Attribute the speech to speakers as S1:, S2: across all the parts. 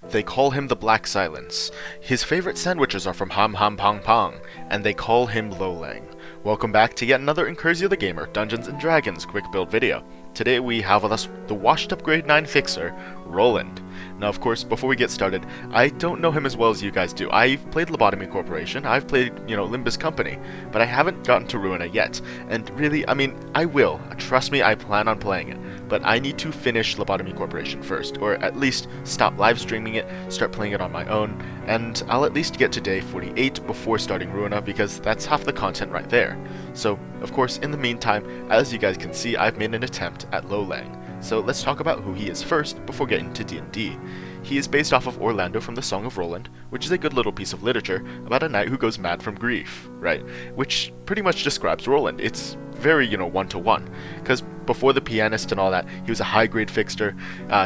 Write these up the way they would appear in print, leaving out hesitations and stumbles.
S1: They call him the Black Silence. His favorite sandwiches are from Ham Ham Pong Pong, and they call him Lolang. Welcome back to yet another Incursio the Gamer Dungeons & Dragons quick build video. Today we have with us the washed up grade 9 fixer, Roland. Now of course, before we get started, I don't know him as well as you guys do. I've played Lobotomy Corporation, I've played, Limbus Company, but I haven't gotten to Ruina yet. And really, I will. Trust me, I plan on playing it. But I need to finish Lobotomy Corporation first, or at least stop live streaming it, start playing it on my own, and I'll at least get to day 48 before starting Ruina, because that's half the content right there. So, of course, in the meantime, as you guys can see, I've made an attempt at Lolang. So let's talk about who he is first, before getting to D&D. He is based off of Orlando from the Song of Roland, which is a good little piece of literature about a knight who goes mad from grief, right? Which pretty much describes Roland. It's very, one-to-one, because before the pianist and all that, he was a high-grade fixer.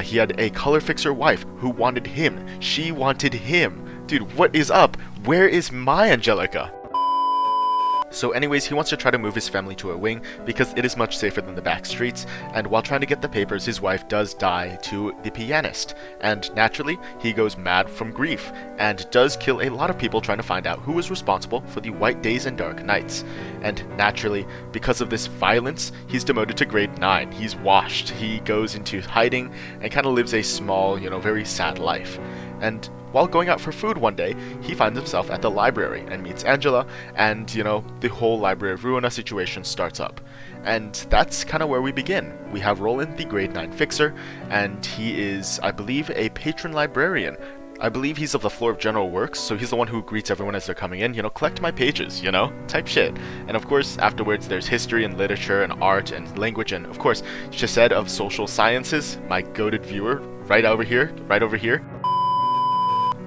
S1: He had a color fixer wife who wanted him. She wanted him. Dude, what is up? Where is my Angelica? So anyways, he wants to try to move his family to a wing because it is much safer than the back streets, and while trying to get the papers, his wife does die to the pianist, and naturally, he goes mad from grief, and does kill a lot of people trying to find out who was responsible for the white days and dark nights. And naturally, because of this violence, he's demoted to grade 9. He's washed. He goes into hiding and kind of lives a small, very sad life. And while going out for food one day, he finds himself at the library and meets Angela, and, the whole Library of Ruina situation starts up. And that's kind of where we begin. We have Roland, the grade 9 fixer, and he is, I believe, a patron librarian. I believe he's of the floor of general works, so he's the one who greets everyone as they're coming in, collect my pages, type shit. And of course, afterwards, there's history and literature and art and language, and of course, Chesed of social sciences, my goated viewer, right over here.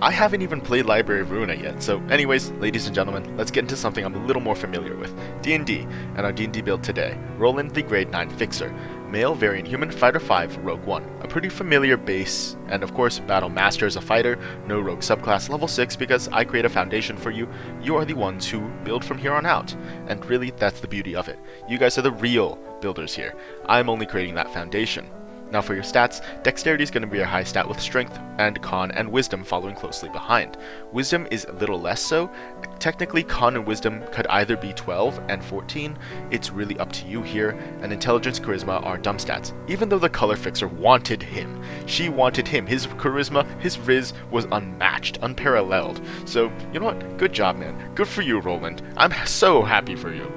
S1: I haven't even played Library of Ruina yet, so anyways, ladies and gentlemen, let's get into something I'm a little more familiar with, D&D, and our D&D build today, Roland the grade 9 fixer, male variant human, fighter 5, rogue 1, a pretty familiar base, and of course, battle master as a fighter, no rogue subclass, level 6, because I create a foundation for you, you are the ones who build from here on out, and really, that's the beauty of it, you guys are the real builders here, I'm only creating that foundation. Now for your stats, dexterity is going to be your high stat with strength, and con and wisdom following closely behind. Wisdom is a little less so. Technically, con and wisdom could either be 12 and 14. It's really up to you here, and intelligence, charisma are dumb stats. Even though the color fixer wanted him. She wanted him. His charisma, his riz was unmatched, unparalleled. So, you know what? Good job, man. Good for you, Roland. I'm so happy for you.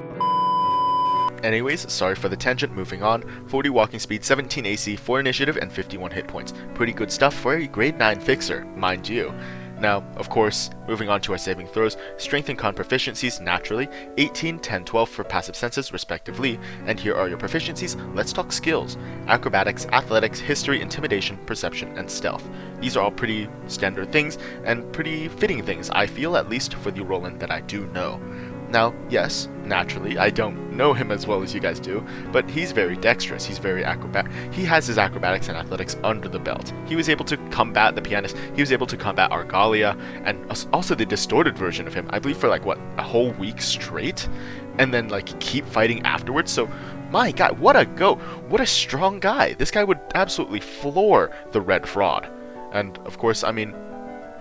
S1: Anyways, sorry for the tangent, moving on. 40 walking speed, 17 AC, 4 initiative, and 51 hit points. Pretty good stuff for a grade 9 fixer, mind you. Now, of course, moving on to our saving throws, strength and con proficiencies, naturally, 18, 10, 12 for passive senses, respectively, and here are your proficiencies. Let's talk skills. Acrobatics, athletics, history, intimidation, perception, and stealth. These are all pretty standard things, and pretty fitting things, I feel, at least for the Roland that I do know. Now, yes, naturally, I don't know him as well as you guys do, but he's very dexterous, he's very acrobatic. He has his acrobatics and athletics under the belt. He was able to combat the pianist, he was able to combat Argalia, and also the distorted version of him, I believe for a whole week straight, and then keep fighting afterwards, so my god, what a strong guy. This guy would absolutely floor the Red Fraud. And of course,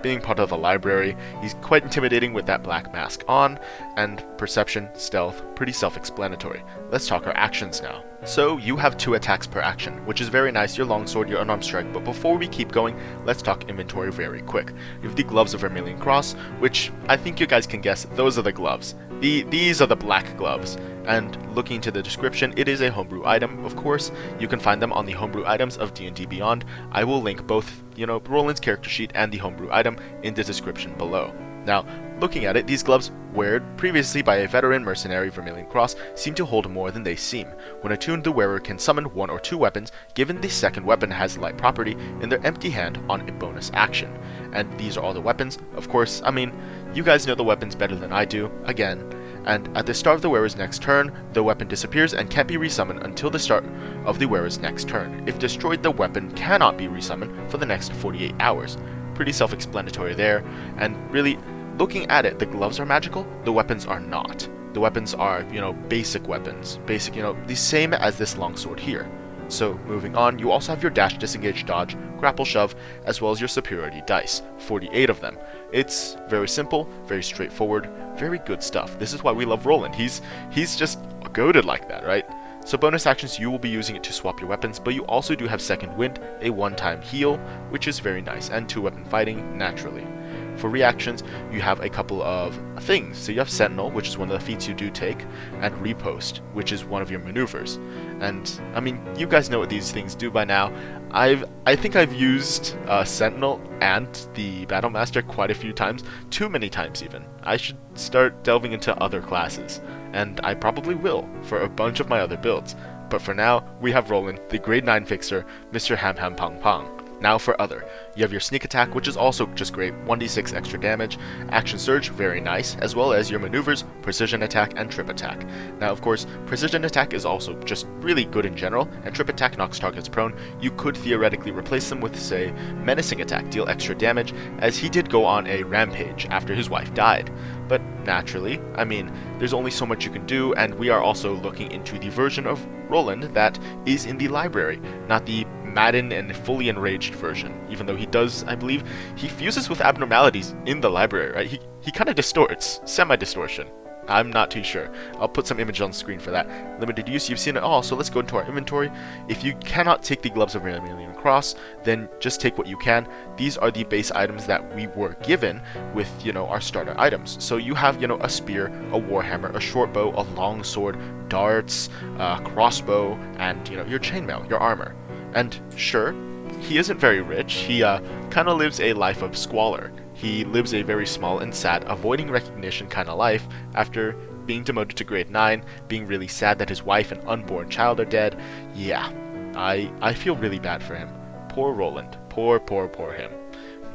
S1: being part of the library, he's quite intimidating with that black mask on, and perception, stealth, pretty self-explanatory. Let's talk our actions now. So, you have 2 attacks per action, which is very nice, your longsword, your unarmed strike, but before we keep going, let's talk inventory very quick. You have the gloves of Vermilion Cross, which I think you guys can guess, those are the gloves. These are the black gloves, and looking into the description, it is a homebrew item, of course. You can find them on the homebrew items of D&D Beyond. I will link both, Roland's character sheet and the homebrew item in the description below. Now, looking at it, these gloves, weared previously by a veteran mercenary Vermilion Cross, seem to hold more than they seem. When attuned, the wearer can summon 1 or 2 weapons, given the second weapon has light property, in their empty hand on a bonus action. And these are all the weapons. Of course, you guys know the weapons better than I do, again. And at the start of the wearer's next turn, the weapon disappears and can't be resummoned until the start of the wearer's next turn. If destroyed, the weapon cannot be resummoned for the next 48 hours. Pretty self-explanatory there, and really, looking at it, the gloves are magical, the weapons are not. The weapons are, basic weapons. Basic, the same as this longsword here. So moving on, you also have your dash, disengage, dodge, grapple, shove, as well as your superiority dice, 48 of them. It's very simple, very straightforward, very good stuff. This is why we love Roland. He's just goated like that, right? So bonus actions, you will be using it to swap your weapons, but you also do have second wind, a one-time heal, which is very nice, and 2-weapon fighting naturally. For reactions, you have a couple of things. So you have Sentinel, which is one of the feats you do take, and Repost, which is one of your maneuvers. And, I mean, you guys know what these things do by now. I think I've used Sentinel and the Battlemaster quite a few times, too many times even. I should start delving into other classes, and I probably will for a bunch of my other builds. But for now, we have Roland, the grade 9 fixer, Mr. Ham Ham Pong Pong. Now for other, you have your sneak attack, which is also just great, 1d6 extra damage, action surge, very nice, as well as your maneuvers, precision attack, and trip attack. Now of course, precision attack is also just really good in general, and trip attack knocks targets prone. You could theoretically replace them with, say, menacing attack, deal extra damage, as he did go on a rampage after his wife died. But naturally, I mean, there's only so much you can do, and we are also looking into the version of Roland that is in the library, not the Madden and fully enraged version, even though he does, I believe, he fuses with abnormalities in the library, right? He kind of distorts, semi-distortion. I'm not too sure. I'll put some images on the screen for that. Limited use, you've seen it all, so let's go into our inventory. If you cannot take the Gloves of Vermilion Cross, then just take what you can. These are the base items that we were given with, our starter items. So you have, a spear, a warhammer, a short bow, a long sword, darts, a crossbow, and, your chainmail, your armor. And sure, he isn't very rich. He kind of lives a life of squalor. He lives a very small and sad, avoiding recognition kind of life after being demoted to grade 9, being really sad that his wife and unborn child are dead. Yeah, I feel really bad for him. Poor Roland. Poor him.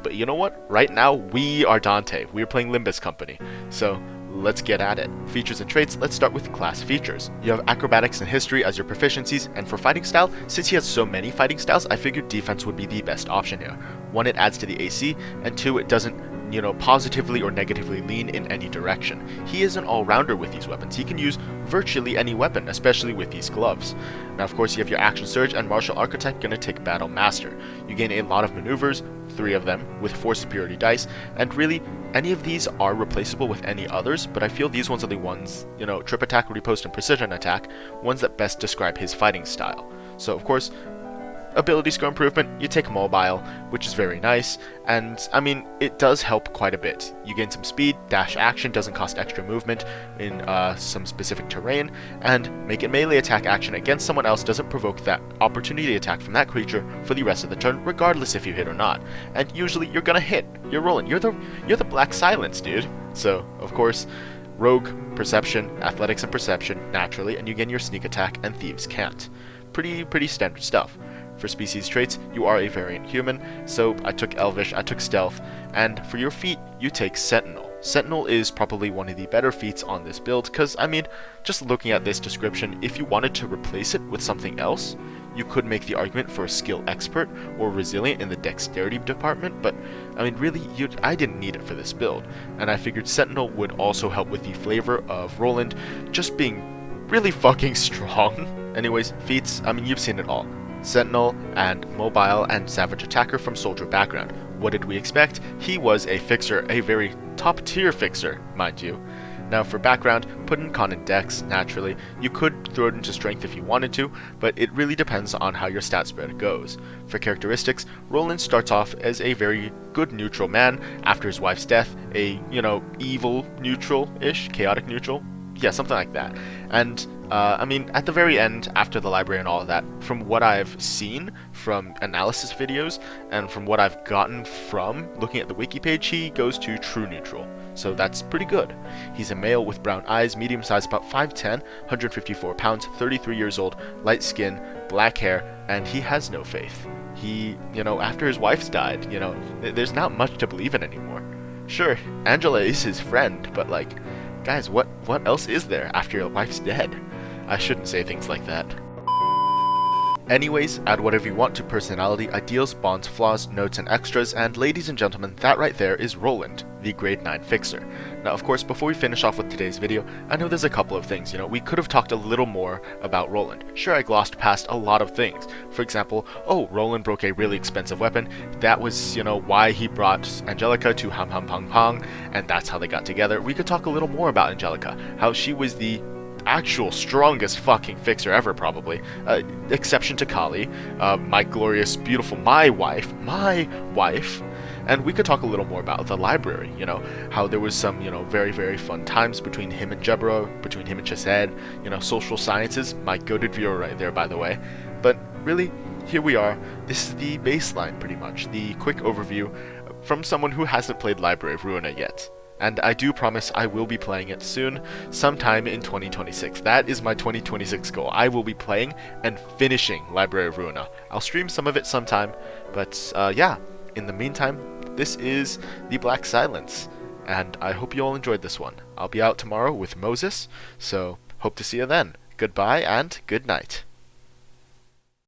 S1: But you know what? Right now, we are Dante. We're playing Limbus Company. So let's get at it. Features and traits, let's start with class features. You have acrobatics and history as your proficiencies, and for fighting style, since he has so many fighting styles, I figured defense would be the best option here. 1, it adds to the AC, and 2, it doesn't, positively or negatively lean in any direction. He is an all-rounder with these weapons. He can use virtually any weapon, especially with these gloves. Now, of course, you have your action surge and martial archetype gonna take Battle Master. You gain a lot of maneuvers, 3 of them, with 4 superiority dice, and really, any of these are replaceable with any others, but I feel these ones are the ones, trip attack, repost, and precision attack, ones that best describe his fighting style. So, of course, ability score improvement, you take mobile, which is very nice, and I mean, it does help quite a bit. You gain some speed, dash action doesn't cost extra movement in some specific terrain, and make it melee attack action against someone else doesn't provoke that opportunity attack from that creature for the rest of the turn, regardless if you hit or not. And usually you're gonna hit. You're rolling. You're the Black Silence, dude. So, of course, Rogue, Perception, Athletics and Perception, naturally, and you gain your sneak attack, and Thieves can't. Pretty standard stuff. For species traits, you are a variant human, so I took Elvish, I took Stealth, and for your feat, you take Sentinel. Sentinel is probably one of the better feats on this build, because, I mean, just looking at this description, if you wanted to replace it with something else, you could make the argument for a skill expert or resilient in the dexterity department, but, I mean, really, I didn't need it for this build, and I figured Sentinel would also help with the flavor of Roland just being really fucking strong. Anyways, feats, I mean, you've seen it all. Sentinel, and Mobile, and Savage Attacker from Soldier background. What did we expect? He was a fixer, a very top-tier fixer, mind you. Now for background, put in Con and Dex, naturally. You could throw it into Strength if you wanted to, but it really depends on how your stat spread goes. For characteristics, Roland starts off as a very good neutral man after his wife's death, a, evil neutral-ish, chaotic neutral. Yeah, something like that. And I mean, at the very end, after the library and all of that, from what I've seen from analysis videos, and from what I've gotten from looking at the wiki page, he goes to true neutral. So that's pretty good. He's a male with brown eyes, medium size, about 5'10", 154 pounds, 33 years old, light skin, black hair, and he has no faith. He, after his wife's died, there's not much to believe in anymore. Sure, Angela is his friend, but like, guys, what else is there after your wife's dead? I shouldn't say things like that. Anyways, add whatever you want to personality, ideals, bonds, flaws, notes, and extras, and ladies and gentlemen, that right there is Roland, the grade 9 fixer. Now, of course, before we finish off with today's video, I know there's a couple of things, we could have talked a little more about Roland. Sure, I glossed past a lot of things. For example, oh, Roland broke a really expensive weapon. That was, why he brought Angelica to Ham Ham Pong Pong, and that's how they got together. We could talk a little more about Angelica, how she was the actual strongest fucking fixer ever, probably. Exception to Kali, my glorious, beautiful, my wife. And we could talk a little more about the library, how there was some, very, very fun times between him and Jebra, between him and Chesed, social sciences, my goated viewer right there, by the way. But really, here we are. This is the baseline, pretty much, the quick overview from someone who hasn't played Library of Ruina yet. And I do promise I will be playing it soon, sometime in 2026. That is my 2026 goal. I will be playing and finishing Library of Ruina. I'll stream some of it sometime, but yeah, in the meantime, this is the Black Silence, and I hope you all enjoyed this one. I'll be out tomorrow with Moses, so hope to see you then. Goodbye and good night.